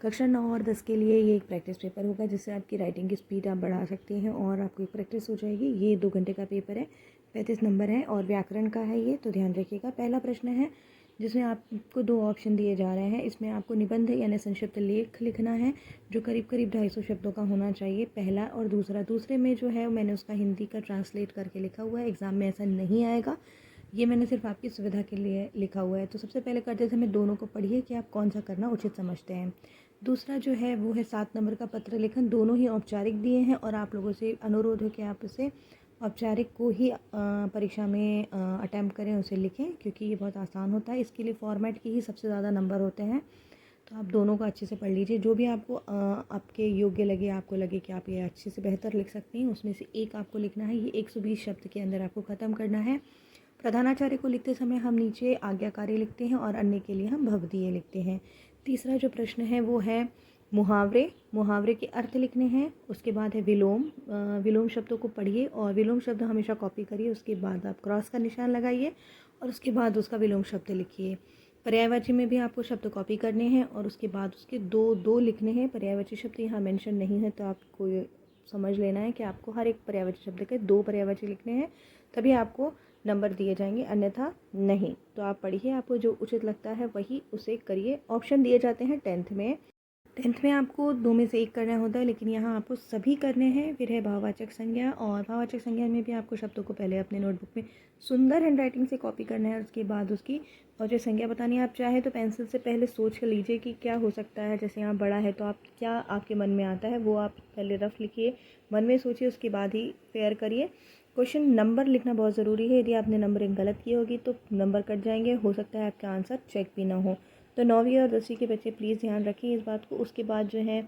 कक्षा 9 और 10 के लिए ये एक प्रैक्टिस पेपर होगा जिससे आपकी राइटिंग की स्पीड आप बढ़ा सकते हैं और आपको एक प्रैक्टिस हो जाएगी। ये 2 घंटे का पेपर है, 35 नंबर है और व्याकरण का है ये, तो ध्यान रखिएगा। पहला प्रश्न है जिसमें आपको 2 ऑप्शन दिए जा रहे हैं। इसमें आपको निबंध यानी संक्षिप्त लेख लिखना है जो करीब करीब 250 शब्दों का होना चाहिए, पहला। और दूसरे में जो है मैंने उसका हिंदी का ट्रांसलेट करके लिखा हुआ है, एग्ज़ाम में ऐसा नहीं आएगा, ये मैंने सिर्फ आपकी सुविधा के लिए लिखा हुआ है। तो सबसे पहले करते समय दोनों को पढ़िए कि आप कौन सा करना उचित समझते हैं। दूसरा जो है वो है 7 नंबर का पत्र लेखन, दोनों ही औपचारिक दिए हैं और आप लोगों से अनुरोध है कि आप इसे औपचारिक को ही परीक्षा में अटैम्प्ट करें, उसे लिखें, क्योंकि ये बहुत आसान होता है। इसके लिए फॉर्मेट के ही सबसे ज़्यादा नंबर होते हैं, तो आप दोनों को अच्छे से पढ़ लीजिए। जो भी आपको आपके योग्य लगे, आपको लगे कि आप ये अच्छे से बेहतर लिख सकते हैं, उसमें से एक आपको लिखना है। ये 120 शब्द के अंदर आपको ख़त्म करना है। प्रधानाचार्य को लिखते समय हम नीचे आज्ञाकारी लिखते हैं और अन्य के लिए हम भवदीय लिखते हैं। तीसरा जो प्रश्न है वो है मुहावरे के अर्थ लिखने हैं। उसके बाद है विलोम। विलोम शब्दों को पढ़िए और विलोम शब्द हमेशा कॉपी करिए, उसके बाद आप क्रॉस का निशान लगाइए और उसके बाद उसका विलोम शब्द लिखिए। पर्यायवाची में भी आपको शब्द कॉपी करने हैं और उसके बाद उसके दो लिखने हैं। पर्यायवाची शब्द यहाँ मेंशन नहीं है, तो आपको समझ लेना है कि आपको हर एक पर्यायवाची शब्द के 2 पर्यायवाची लिखने हैं, तभी आपको नंबर दिए जाएंगे, अन्यथा नहीं। तो आप पढ़िए, आपको जो उचित लगता है वही उसे करिए। ऑप्शन दिए जाते हैं 10th में आपको 2 में से 1 करना होता है, लेकिन यहाँ आपको सभी करने हैं। फिर है भाववाचक संज्ञा, और भाववाचक संज्ञा में भी आपको शब्दों को पहले अपने नोटबुक में सुंदर हैंडराइटिंग से कॉपी करना है, उसके बाद उसकी भाववाचक संज्ञा बतानी है। आप चाहे तो पेंसिल से पहले सोच कर लीजिए कि क्या हो सकता है। जैसे यहाँ बड़ा है तो आप क्या आपके मन में आता है वो आप पहले रफ लिखिए, मन में सोचिए, उसके बाद ही फेयर करिए। क्वेश्चन नंबर लिखना बहुत ज़रूरी है, यदि आपने नंबरिंग गलत की होगी तो नंबर कट जाएंगे, हो सकता है आपका आंसर चेक भी ना हो। तो 9वीं और 10वीं के बच्चे प्लीज़ ध्यान रखें इस बात को। उसके बाद जो है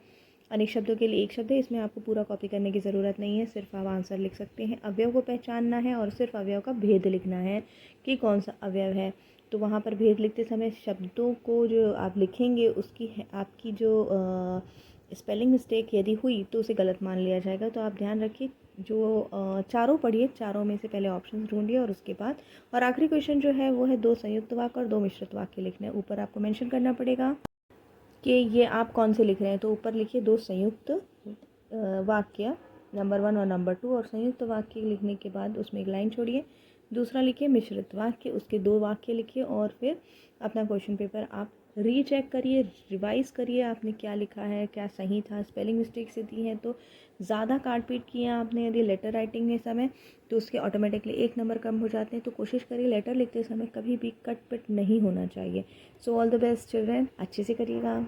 अनेक शब्दों के लिए 1 शब्द है, इसमें आपको पूरा कॉपी करने की ज़रूरत नहीं है, सिर्फ आप आंसर लिख सकते हैं। अवयव को पहचानना है और सिर्फ अवयव का भेद लिखना है कि कौन सा अवयव है। तो वहाँ पर भेद लिखते समय शब्दों को जो आप लिखेंगे उसकी आपकी जो स्पेलिंग मिस्टेक यदि हुई तो उसे गलत मान लिया जाएगा। तो आप ध्यान रखिए। जो चारों पढ़िए, चारों में से पहले ऑप्शन ढूंढिए और उसके बाद, और आखिरी क्वेश्चन जो है वो है 2 संयुक्त वाक्य और 2 मिश्रित वाक्य लिखने हैं। ऊपर आपको मेंशन करना पड़ेगा कि ये आप कौन से लिख रहे हैं। तो ऊपर लिखिए 2 संयुक्त वाक्य, नंबर 1 और नंबर 2, और संयुक्त वाक्य लिखने के बाद उसमें एक लाइन छोड़िए। दूसरा लिखिए मिश्रित वाक्य, उसके 2 वाक्य लिखिए और फिर अपना क्वेश्चन पेपर आप रीचेक करिए, रिवाइज़ करिए आपने क्या लिखा है, क्या सही था। स्पेलिंग मिस्टेक से दी है तो ज़्यादा काट पीट किए आपने यदि लेटर राइटिंग में समय, तो उसके ऑटोमेटिकली 1 नंबर कम हो जाते हैं। तो कोशिश करिए लेटर लिखते समय कभी भी कट पिट नहीं होना चाहिए। So all the best children, अच्छे से करिएगा।